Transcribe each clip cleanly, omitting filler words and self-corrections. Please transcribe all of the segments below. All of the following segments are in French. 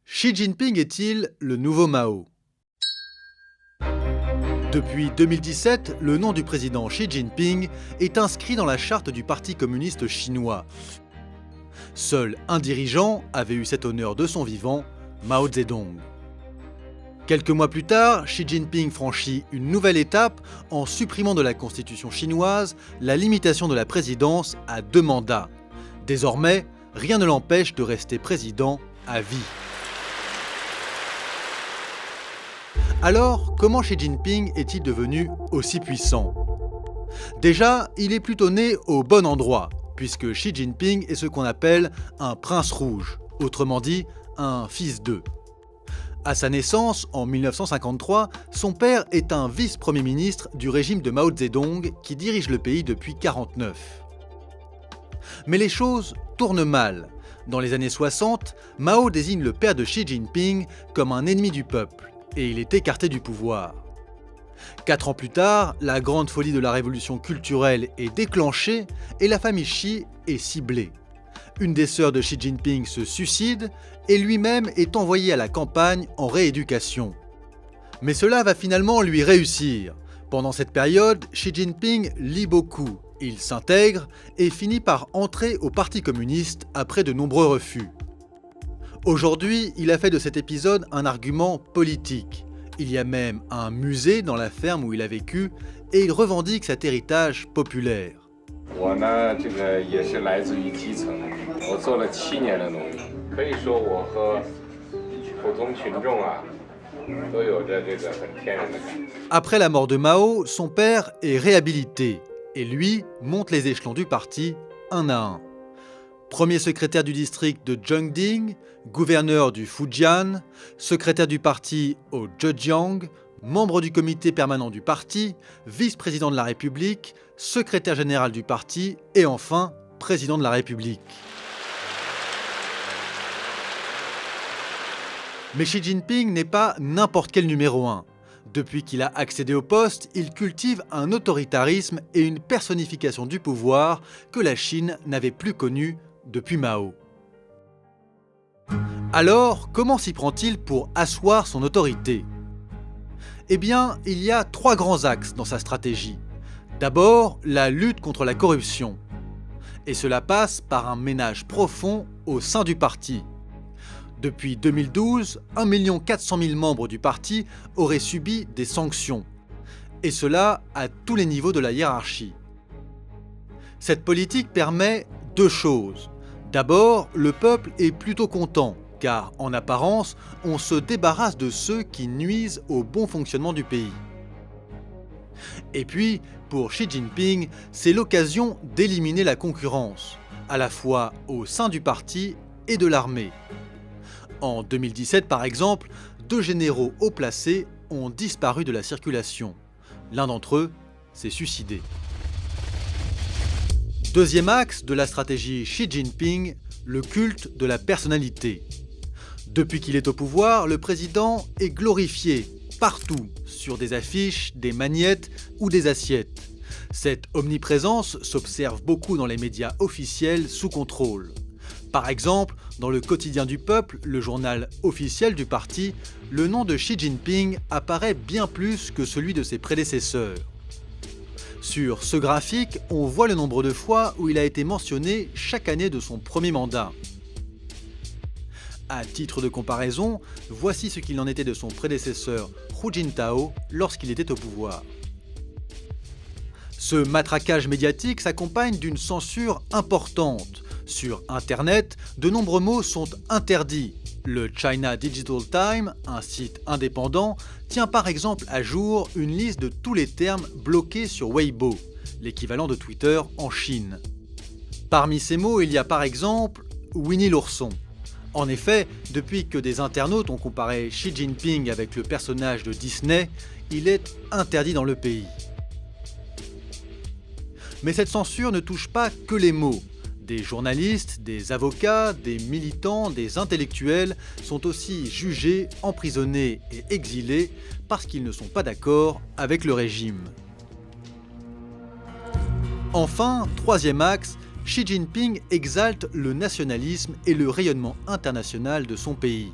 Xi Jinping est-il le nouveau Mao? Depuis 2017, le nom du président Xi Jinping est inscrit dans la charte du Parti communiste chinois. Seul un dirigeant avait eu cet honneur de son vivant, Mao Zedong. Quelques mois plus tard, Xi Jinping franchit une nouvelle étape en supprimant de la constitution chinoise la limitation de la présidence à 2 mandats. Désormais, rien ne l'empêche de rester président à vie. Alors, comment Xi Jinping est-il devenu aussi puissant? Déjà, il est plutôt né au bon endroit, puisque Xi Jinping est ce qu'on appelle un prince rouge, autrement dit, un fils d'eux. À sa naissance, en 1953, son père est un vice-premier ministre du régime de Mao Zedong qui dirige le pays depuis 1949. Mais les choses tournent mal. Dans les années 60, Mao désigne le père de Xi Jinping comme un ennemi du peuple, et il est écarté du pouvoir. 4 ans plus tard, la grande folie de la révolution culturelle est déclenchée et la famille Xi est ciblée. Une des sœurs de Xi Jinping se suicide et lui-même est envoyé à la campagne en rééducation. Mais cela va finalement lui réussir. Pendant cette période, Xi Jinping lit beaucoup, il s'intègre et finit par entrer au Parti communiste après de nombreux refus. Aujourd'hui, il a fait de cet épisode un argument politique. Il y a même un musée dans la ferme où il a vécu et il revendique cet héritage populaire. Après la mort de Mao, son père est réhabilité et lui monte les échelons du parti un à un. Premier secrétaire du district de Zhengding, gouverneur du Fujian, secrétaire du parti au Zhejiang, membre du comité permanent du parti, vice-président de la République, secrétaire général du parti et enfin président de la République. Mais Xi Jinping n'est pas n'importe quel numéro 1. Depuis qu'il a accédé au poste, il cultive un autoritarisme et une personnification du pouvoir que la Chine n'avait plus connue depuis Mao. Alors, comment s'y prend-il pour asseoir son autorité? Eh bien, il y a 3 grands axes dans sa stratégie. D'abord, la lutte contre la corruption. Et cela passe par un ménage profond au sein du parti. Depuis 2012, 1 400 000 membres du parti auraient subi des sanctions. Et cela à tous les niveaux de la hiérarchie. Cette politique permet 2 choses. D'abord, le peuple est plutôt content, car en apparence, on se débarrasse de ceux qui nuisent au bon fonctionnement du pays. Et puis, pour Xi Jinping, c'est l'occasion d'éliminer la concurrence, à la fois au sein du parti et de l'armée. En 2017, par exemple, 2 généraux haut placés ont disparu de la circulation. L'un d'entre eux s'est suicidé. Deuxième axe de la stratégie Xi Jinping, le culte de la personnalité. Depuis qu'il est au pouvoir, le président est glorifié partout, sur des affiches, des magnettes ou des assiettes. Cette omniprésence s'observe beaucoup dans les médias officiels sous contrôle. Par exemple, dans le quotidien du peuple, le journal officiel du parti, le nom de Xi Jinping apparaît bien plus que celui de ses prédécesseurs. Sur ce graphique, on voit le nombre de fois où il a été mentionné chaque année de son premier mandat. À titre de comparaison, voici ce qu'il en était de son prédécesseur Hu Jintao lorsqu'il était au pouvoir. Ce matraquage médiatique s'accompagne d'une censure importante. Sur Internet, de nombreux mots sont interdits. Le China Digital Time, un site indépendant, tient par exemple à jour une liste de tous les termes bloqués sur Weibo, l'équivalent de Twitter en Chine. Parmi ces mots, il y a par exemple Winnie l'ourson. En effet, depuis que des internautes ont comparé Xi Jinping avec le personnage de Disney, il est interdit dans le pays. Mais cette censure ne touche pas que les mots. Des journalistes, des avocats, des militants, des intellectuels sont aussi jugés, emprisonnés et exilés parce qu'ils ne sont pas d'accord avec le régime. Enfin, troisième axe, Xi Jinping exalte le nationalisme et le rayonnement international de son pays.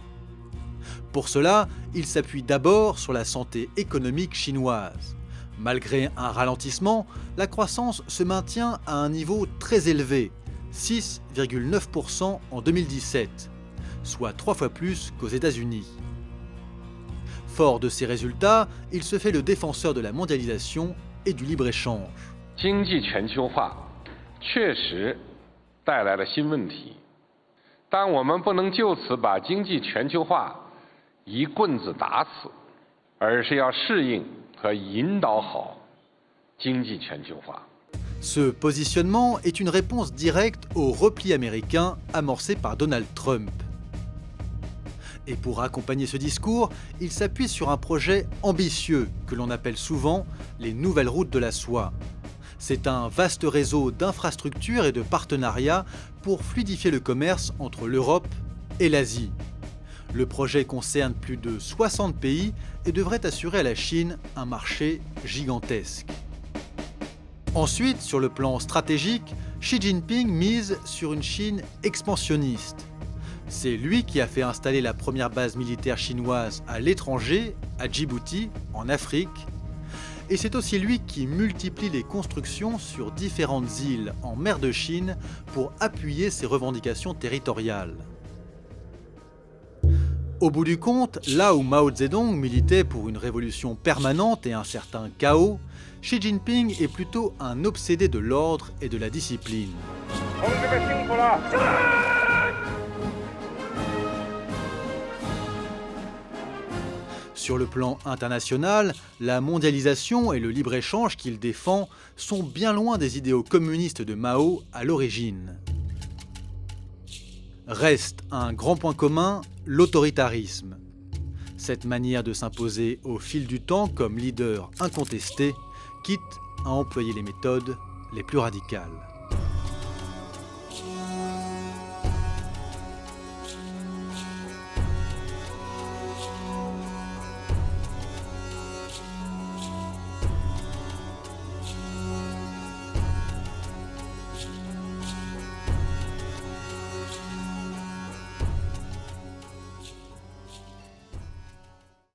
Pour cela, il s'appuie d'abord sur la santé économique chinoise. Malgré un ralentissement, la croissance se maintient à un niveau très élevé, 6,9% en 2017, soit 3 fois plus qu'aux États-Unis. Fort de ces résultats, il se fait le défenseur de la mondialisation et du libre-échange. 经济全球化确实带来了新问题，但我们不能就此把经济全球化一棍子打死，而是要适应和引导好经济全球化。 Ce positionnement est une réponse directe au repli américain amorcé par Donald Trump. Et pour accompagner ce discours, il s'appuie sur un projet ambitieux que l'on appelle souvent les nouvelles routes de la soie. C'est un vaste réseau d'infrastructures et de partenariats pour fluidifier le commerce entre l'Europe et l'Asie. Le projet concerne plus de 60 pays et devrait assurer à la Chine un marché gigantesque. Ensuite, sur le plan stratégique, Xi Jinping mise sur une Chine expansionniste. C'est lui qui a fait installer la première base militaire chinoise à l'étranger, à Djibouti, en Afrique. Et c'est aussi lui qui multiplie les constructions sur différentes îles en mer de Chine pour appuyer ses revendications territoriales. Au bout du compte, là où Mao Zedong militait pour une révolution permanente et un certain chaos, Xi Jinping est plutôt un obsédé de l'ordre et de la discipline. Sur le plan international, la mondialisation et le libre-échange qu'il défend sont bien loin des idéaux communistes de Mao à l'origine. Reste un grand point commun, l'autoritarisme. Cette manière de s'imposer au fil du temps comme leader incontesté, quitte à employer les méthodes les plus radicales.